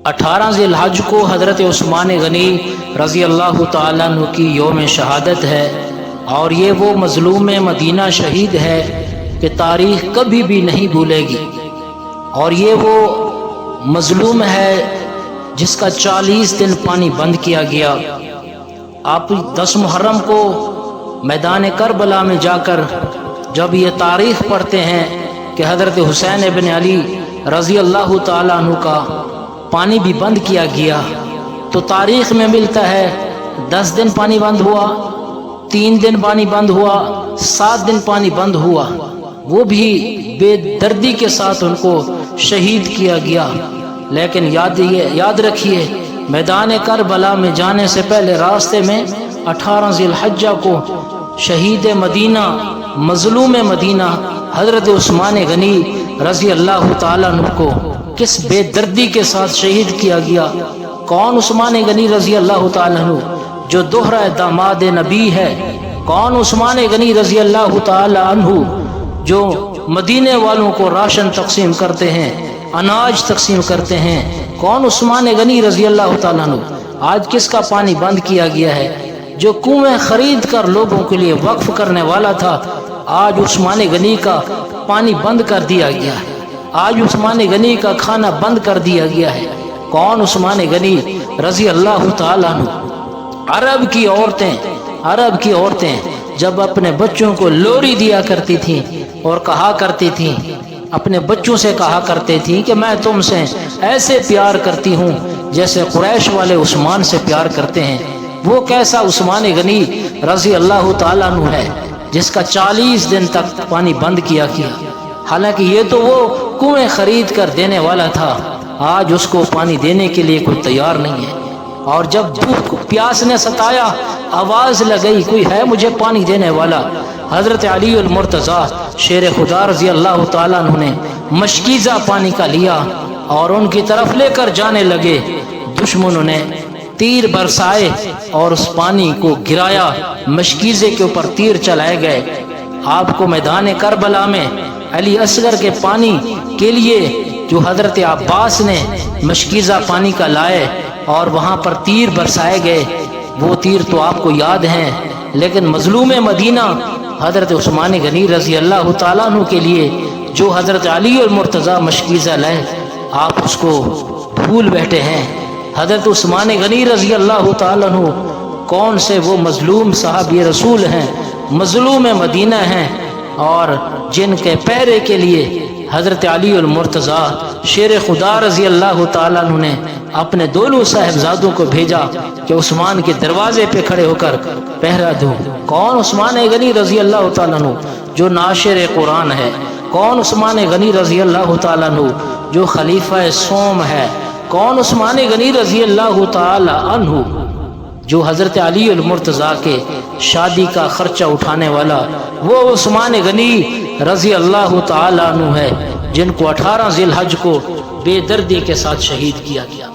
18 ذی الحج کو حضرت عثمان غنی رضی اللہ تعالیٰ عنہ کی یوم شہادت ہے، اور یہ وہ مظلوم مدینہ شہید ہے کہ تاریخ کبھی بھی نہیں بھولے گی، اور یہ وہ مظلوم ہے جس کا 40 دن پانی بند کیا گیا۔ آپ 10 محرم کو میدان کربلا میں جا کر جب یہ تاریخ پڑھتے ہیں کہ حضرت حسین ابن علی رضی اللہ تعالیٰ عنہ کا پانی بھی بند کیا گیا، تو تاریخ میں ملتا ہے 10 دن پانی بند ہوا، 3 دن پانی بند ہوا، 7 دن پانی بند ہوا، وہ بھی بے دردی کے ساتھ ان کو شہید کیا گیا۔ لیکن یاد رکھیے، میدان کربلا میں جانے سے پہلے راستے میں 18 ذی الحجہ کو شہید مدینہ، مظلوم مدینہ حضرت عثمان غنی رضی اللہ تعالیٰ عنہ کو کس بے دردی کے ساتھ شہید کیا گیا۔ کون عثمان غنی رضی اللہ تعالیٰ عنہ جو دوہرا داماد نبی ہے؟ کون عثمان غنی رضی اللہ تعالیٰ عنہ جو مدینے والوں کو راشن تقسیم کرتے ہیں، اناج تقسیم کرتے ہیں؟ کون عثمان غنی رضی اللہ تعالیٰ عنہ آج کس کا پانی بند کیا گیا ہے؟ جو کنویں خرید کر لوگوں کے لیے وقف کرنے والا تھا، آج عثمان غنی کا پانی بند کر دیا گیا ہے، آج عثمان غنی کا کھانا بند کر دیا گیا ہے۔ کون عثمان غنی رضی اللہ تعالیٰ عنہ؟ عرب کی عورتیں جب اپنے بچوں کو لوری دیا کرتی تھیں اور کہا کرتی تھیں، اپنے بچوں سے کہا کرتے تھیں کہ میں تم سے ایسے پیار کرتی ہوں جیسے قریش والے عثمان سے پیار کرتے ہیں، وہ کیسا عثمان غنی رضی اللہ تعالیٰ عنہ ہے جس کا 40 دن تک پانی بند کیا گیا؟ حالانکہ یہ تو وہ کنویں خرید کر دینے والا تھا، آج اس کو پانی دینے کے لیے کوئی تیار نہیں ہے۔ اور جب بھوک پیاس نے ستایا، آواز لگئی کوئی ہے مجھے پانی دینے والا، حضرت علی المرتضیٰ شیر خدا رضی اللہ تعالیٰ عنہ نے مشکیزہ پانی کا لیا اور ان کی طرف لے کر جانے لگے۔ دشمنوں نے تیر برسائے اور اس پانی کو گرایا، مشکیزے کے اوپر تیر چلائے گئے۔ آپ کو میدان کربلا میں علی اصغر کے پانی کے لیے جو حضرت عباس نے مشکیزہ پانی کا لائے اور وہاں پر تیر برسائے گئے، وہ تیر تو آپ کو یاد ہیں، لیکن مظلوم مدینہ حضرت عثمان غنی رضی اللہ تعالیٰ عنہ کے لیے جو حضرت علی المرتضیٰ مشکیزہ لائے، آپ اس کو بھول بیٹھے ہیں۔ حضرت عثمان غنی رضی اللہ تعالیٰ عنہ کون سے وہ مظلوم صحابی رسول ہیں، مظلوم مدینہ ہیں، اور جن کے پیرے کے لیے حضرت علی المرتضیٰ شیر خدا رضی اللہ تعالیٰ عنہ نے اپنے دونوں صاحبزادوں کو بھیجا کہ عثمان کے دروازے پہ کھڑے ہو کر پہرا دو۔ کون عثمان غنی رضی اللہ تعالیٰ عنہ جو ناشر قرآن ہے؟ کون عثمان غنی رضی اللہ تعالیٰ عنہ جو خلیفہ صوم ہے؟ کون عثمان غنی رضی اللہ تعالیٰ عنہ جو حضرت علی المرتضیٰ کے شادی کا خرچہ اٹھانے والا وہ عثمان غنی رضی اللہ تعالیٰ عنہ ہے جن کو 18 ذی الحج کو بے دردی کے ساتھ شہید کیا گیا؟